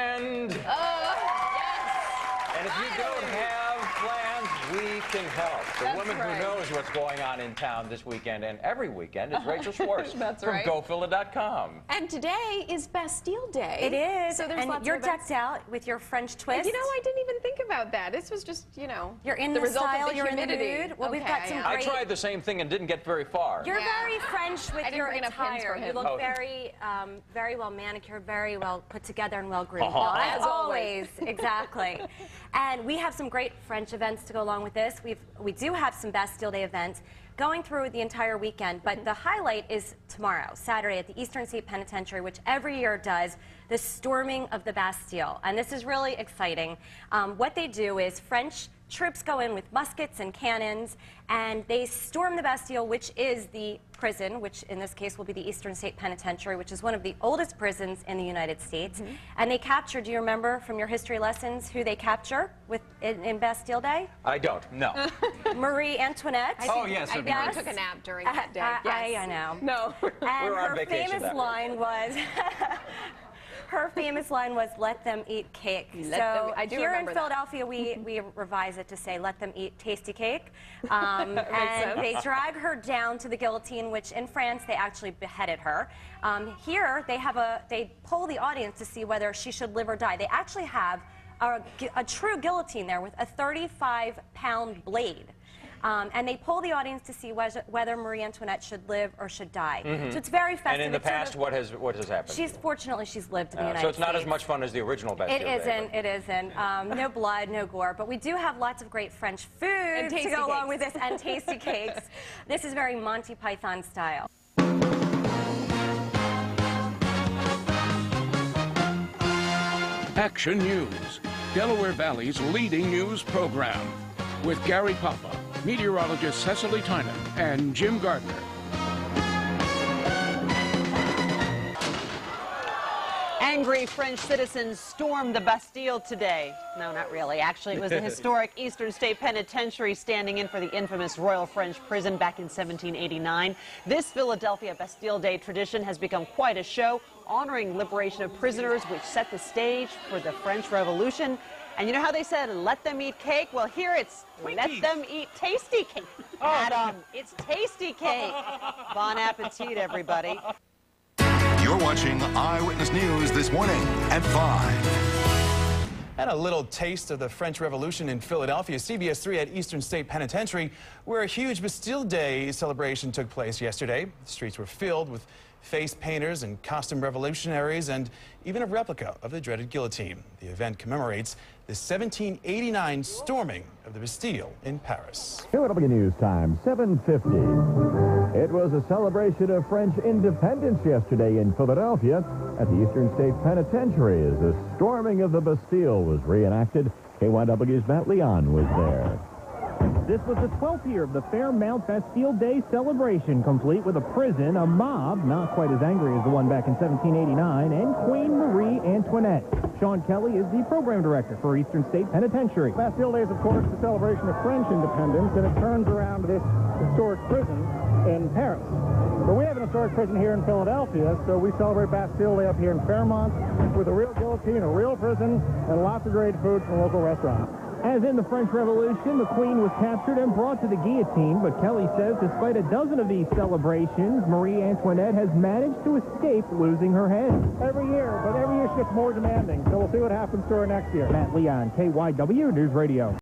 weekend. And if you don't have plans, we can help. The woman who knows what's going on in town this weekend and every weekend is Rachel Schwartz from GoPhilla.com. And today is Bastille Day. It is. So there's and you're decked out with your French twist. And, you know, I didn't even think about that. This was just, you know, you're in the result style, of the you're humidity. in the mood. Well, we've got some great... I tried the same thing and didn't get very far. You're very French with your attire. You look very well manicured, very well put together and well groomed. As always. Exactly. And we have some great French events to go along with this. We do have some Bastille Day events going through the entire weekend, but the highlight is tomorrow, Saturday, at the Eastern State Penitentiary, which every year does the storming of the Bastille. And this is really exciting. What they do is French troops go in with muskets and cannons, and they storm the Bastille, which is the prison, which in this case will be the Eastern State Penitentiary, which is one of the oldest prisons in the United States. And they capture, do you remember from your history lessons who they capture in Bastille Day? I don't, no. Marie Antoinette. Oh, yes. I think I took a nap during that day. I know. No. And we were on her vacation famous line was... Her famous line was, "Let them eat cake." So here in Philadelphia, we revise it to say, "Let them eat tasty cake." And they drag her down to the guillotine, which in France they actually beheaded her. Here they poll the audience to see whether she should live or die. They actually have a true guillotine there with a 35-pound blade. And they poll the audience to see whether Marie Antoinette should live or should die. So it's very festive. And in the past, what has happened? Fortunately, she's lived in the United States. So it's not as much fun as the original Bastille Day. It isn't. No blood, no gore. But we do have lots of great French food to go along with this, and tasty cakes. This is very Monty Python style. Action News, Delaware Valley's leading news program, with Gary Papa, meteorologist Cecily Tynan, and Jim Gardner. Angry French citizens stormed the Bastille today. No, not really. Actually, it was the historic Eastern State Penitentiary standing in for the infamous Royal French Prison back in 1789. This Philadelphia Bastille Day tradition has become quite a show, honoring liberation of prisoners, which set the stage for the French Revolution. And you know how they said, let them eat cake? Well, here it's, let them eat tasty cake. Adam, it's tasty cake. Bon appetit, everybody. You're watching Eyewitness News this morning at 5. And a little taste of the French Revolution in Philadelphia. CBS 3 at Eastern State Penitentiary, where a huge Bastille Day celebration took place yesterday. The streets were filled with face painters and costume revolutionaries, and even a replica of the dreaded guillotine. The event commemorates the 1789 storming of the Bastille in Paris. KYW News Time, 7:50. It was a celebration of French independence yesterday in Philadelphia at the Eastern State Penitentiary as the storming of the Bastille was reenacted. KYW's Matt Leon was there. This was the 12th year of the Fairmount Bastille Day celebration, complete with a prison, a mob, not quite as angry as the one back in 1789, and Queen Marie Antoinette. Sean Kelly is the program director for Eastern State Penitentiary. Bastille Day is, of course, the celebration of French independence, and it turns around this historic prison in Paris. But we have an historic prison here in Philadelphia, so we celebrate Bastille Day up here in Fairmount with a real guillotine, a real prison, and lots of great food from local restaurants. As in the French Revolution, the Queen was captured and brought to the guillotine, but Kelly says despite a dozen of these celebrations, Marie Antoinette has managed to escape losing her head. Every year, but every year she gets more demanding, so we'll see what happens to her next year. Matt Leon, KYW News Radio.